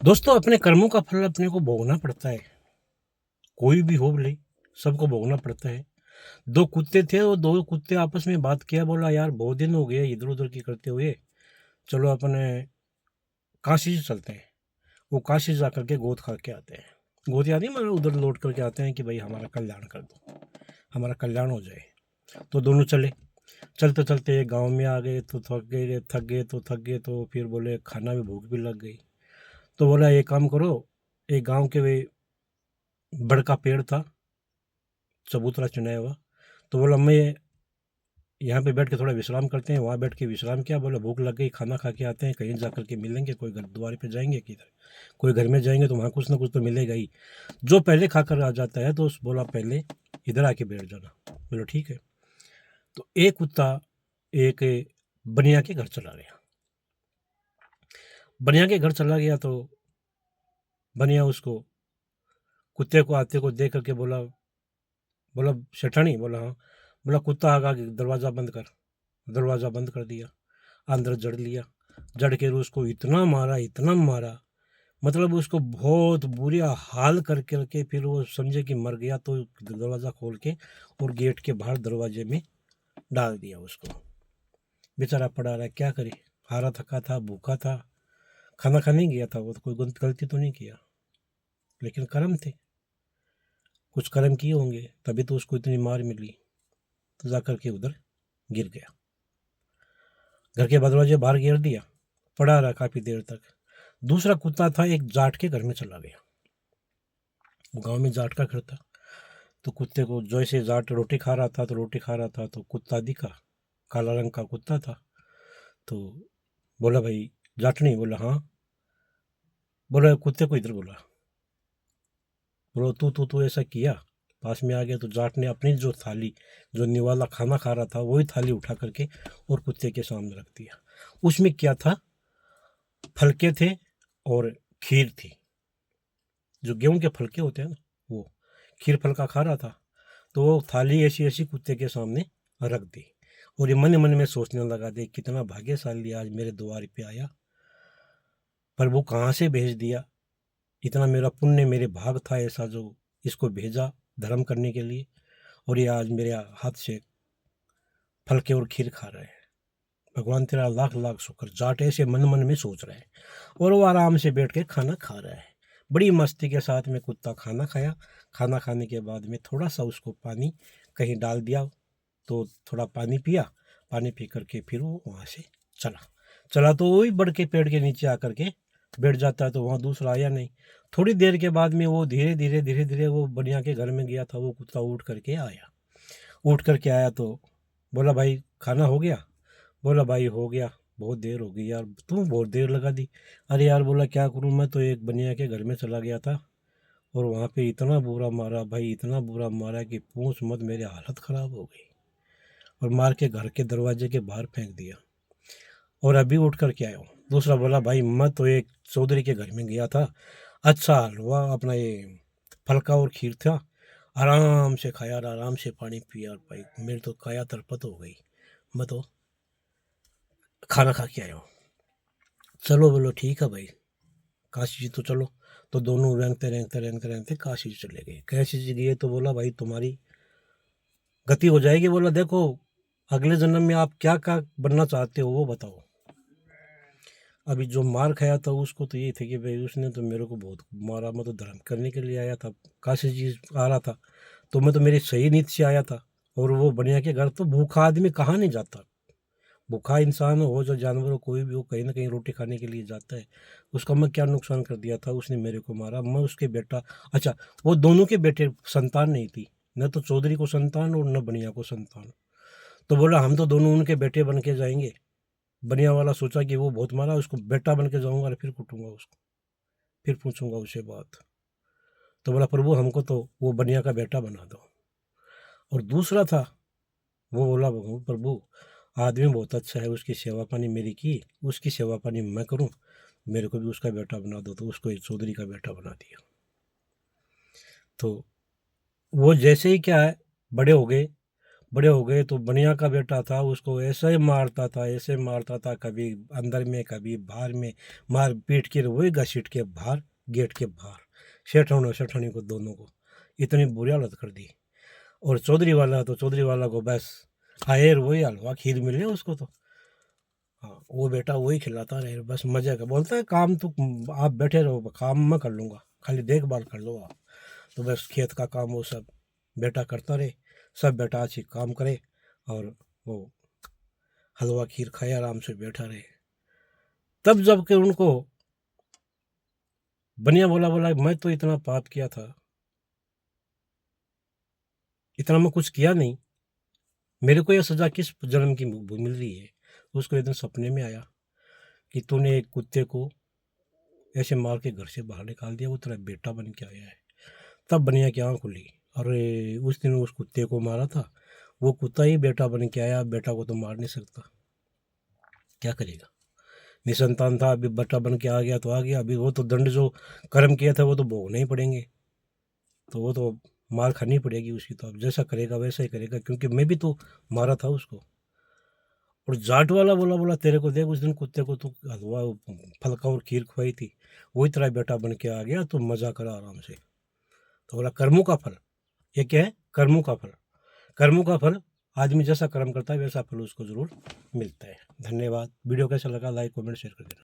दोस्तों, अपने कर्मों का फल अपने को भोगना पड़ता है। कोई भी हो भले, सबको भोगना पड़ता है। 2 कुत्ते थे और 2 कुत्ते आपस में बात किया, बोला यार बहुत दिन हो गए इधर-उधर की करते हुए, चलो अपने काशी चलते हैं। वो काशी जा कर के गोद खा के आते हैं। गोद याद नहीं, मतलब उधर लौट करके आते हैं कि भाई हमारा कल्याण कर दो, हमारा कल्याण हो जाए। तो दोनों चले। चलते-चलते एक गाँव में आ गए तो थक गए तो फिर बोले खाना भी भूख भी लग गई। तो बोला एक काम करो, एक गाँव के वे बड़ का पेड़ था, चबूतरा चुनाया हुआ। तो बोला मैं यहाँ पे बैठ के थोड़ा विश्राम करते हैं। वहाँ बैठ के विश्राम किया। बोला भूख लग गई, खाना खा के आते हैं, कहीं जा कर के मिलेंगे, कोई घर द्वार पे जाएँगे किधर, कोई घर में जाएँगे तो वहाँ कुछ ना कुछ तो मिलेगा ही। जो पहले खाकर आ जाता है तो उस बोला पहले इधर आके बैठ जाना। बोला ठीक है। तो एक कुत्ता एक बनिया के घर चला गया। बनिया के घर चला गया तो बनिया उसको कुत्ते को आते को देख कर के बोला, बोला सेठानी? बोला हाँ। बोला कुत्ता आगा दरवाज़ा बंद कर। दरवाज़ा बंद कर दिया। अंदर जड़ लिया। जड़ के उसको इतना मारा, मतलब उसको बहुत बुरा हाल कर के फिर वो समझे कि मर गया तो दरवाज़ा खोल के और गेट के बाहर दरवाजे में डाल दिया उसको। बेचारा पड़ा रहा, क्या करे? हारा थका था, भूखा था, खाना खाने गया था, वो तो कोई गलती तो नहीं किया, लेकिन कर्म थे, कुछ कर्म किए होंगे तभी तो उसको इतनी मार मिली। तो जा कर के उधर गिर गया। घर के दरवाजे बाहर गिर दिया, पड़ा रहा काफ़ी देर तक। दूसरा कुत्ता था, एक जाट के घर में चला गया। गांव में जाट का घर था। तो कुत्ते को जैसे जाट रोटी खा रहा था तो रोटी खा रहा था तो कुत्ता दिखा, काला रंग का कुत्ता था। तो बोला भाई जाटनी? बोला हाँ। बोला कुत्ते को इधर बोला। बोलो तू ऐसा किया? पास में आ गया तो जाट ने अपनी जो थाली, जो निवाला खाना खा रहा था, वही थाली उठा करके और कुत्ते के सामने रख दिया। उसमें क्या था? फलके थे और खीर थी, जो गेहूं के फलके होते हैं ना, वो खीर फलका खा रहा था। तो वो थाली ऐसी ऐसी कुत्ते के सामने रख दी। और ये मन मन में सोचने लगा, देख कितना भाग्यशाली आज मेरे द्वार पे आया, पर वो कहाँ से भेज दिया? इतना मेरा पुण्य, मेरे भाग था ऐसा जो इसको भेजा धर्म करने के लिए, और ये आज मेरे हाथ से फलके और खीर खा रहे हैं। भगवान तेरा लाख लाख शुक्र। जाट ऐसे मन मन में सोच रहे हैं और वो आराम से बैठ के खाना खा रहा है। बड़ी मस्ती के साथ में कुत्ता खाना खाया। खाना खाने के बाद में थोड़ा सा उसको पानी कहीं डाल दिया तो थोड़ा पानी पिया। पानी पी करके फिर वो वहाँ से चला। चला तो वही बड़ के पेड़ के नीचे आकर के बैठ जाता है, तो वहाँ दूसरा आया नहीं। थोड़ी देर के बाद में वो धीरे धीरे वो बढ़िया के घर में गया था। वो कुत्ता उठ करके आया। उठ करके आया तो बोला भाई खाना हो गया? बोला भाई हो गया, बहुत देर हो गई यार, तुम बहुत देर लगा दी। अरे यार, बोला क्या करूँ, मैं तो एक बनिया के घर में चला गया था और वहाँ पे इतना बुरा मारा भाई, इतना बुरा मारा कि पूछ मत, मेरी हालत ख़राब हो गई, और मार के घर के दरवाजे के बाहर फेंक दिया और अभी उठ कर के आया हूँ। दूसरा बोला भाई मैं तो एक चौधरी के घर में गया था, अच्छा हलवा अपना ये फलका और खीर था, आराम से खाया और आराम से पानी पिया, और भाई मेरी तो काया तरपत हो गई, मैं तो खाना खा के आया हूँ। चलो बोलो ठीक है भाई, काशी जी तो चलो। तो दोनों रेंगते काशी जी चले गए। काशी जी गए तो बोला भाई तुम्हारी गति हो जाएगी। बोला देखो, अगले जन्म में आप क्या क्या बनना चाहते हो वो बताओ। अभी जो मार खाया था उसको तो ये थे कि भाई उसने तो मेरे को बहुत मारा, मैं तो धर्म करने के लिए आया था, काशी जी आ रहा था तो मैं तो मेरी सही नीति से आया था। और वो बनिया के घर तो भूखा आदमी कहाँ नहीं जाता। भूखा इंसान हो जो जानवर हो, कोई भी हो, कहीं ना कहीं रोटी खाने के लिए जाता है। उसका मैं क्या नुकसान कर दिया था? उसने मेरे को मारा, मैं उसके बेटा। अच्छा, वो दोनों के बेटे संतान नहीं थी, न तो चौधरी को संतान और न बनिया को संतान। तो बोला हम तो दोनों उनके बेटे बन के जाएंगे। बनिया वाला सोचा कि वो बहुत मारा, उसको बेटा बन के जाऊंगा और फिर कुटूंगा उसको, फिर पूछूंगा उससे बात। तो बोला प्रभु हमको तो वो बनिया का बेटा बना दो। और दूसरा था, वो बोला प्रभु आदमी बहुत अच्छा है, उसकी सेवा पानी मेरी की, उसकी सेवा पानी मैं करूं, मेरे को भी उसका बेटा बना दो। तो उसको एक चौधरी का बेटा बना दिया। तो वो जैसे ही क्या है, बड़े हो गए, बड़े हो गए तो बनिया का बेटा था, उसको ऐसे ही मारता था, ऐसे मारता था, कभी अंदर में कभी बाहर में, मार पीट के वही घसीट के बाहर, गेट के बाहर, सेठानी और सेठानी को दोनों को इतनी बुरी हालत कर दी। और चौधरी वाला को बस हायर वही हलवा खीर मिले उसको तो, हाँ वो बेटा वही खिलाता रहे, बस मजे का बोलता है काम तो आप बैठे रहो, काम मैं कर लूँगा, खाली देखभाल कर लो आप। तो बस खेत का काम वो सब बेटा करता रहे, सब बेटा अच्छी काम करे, और वो हलवा खीर खाए आराम से बैठा रहे। तब जब कि उनको बनिया बोला मैं तो इतना पाप किया था, इतना मैं कुछ किया नहीं, मेरे को यह सजा किस जन्म की मिल रही है। उसको एक दिन सपने में आया कि तूने एक कुत्ते को ऐसे मार के घर से बाहर निकाल दिया, वो तेरा बेटा बन के आया है। तब बनिया की आँख खुली, अरे उस दिन उस कुत्ते को मारा था, वो कुत्ता ही बेटा बन के आया, बेटा को तो मार नहीं सकता, क्या करेगा। निसंतान था, अभी बेटा बन के आ गया तो आ गया, अभी वो तो दंड जो कर्म किया था वो तो भोगने ही पड़ेंगे, तो वो तो मार खानी पड़ेगी उसकी, तो अब जैसा करेगा वैसा ही करेगा, क्योंकि मैं भी तो मारा था उसको। और जाट वाला बोला तेरे को देख, उस दिन कुत्ते को तो हलवा फलका और खीर खुआई थी, वही तेरा बेटा बन के आ गया, तो मजा करा आराम से। तो बोला कर्मों का फल, ये क्या है, कर्मों का फल, कर्मों का फल, आदमी जैसा कर्म करता है वैसा फल उसको जरूर मिलता है। धन्यवाद। वीडियो कैसा लगा लाइक कमेंट शेयर कर देना।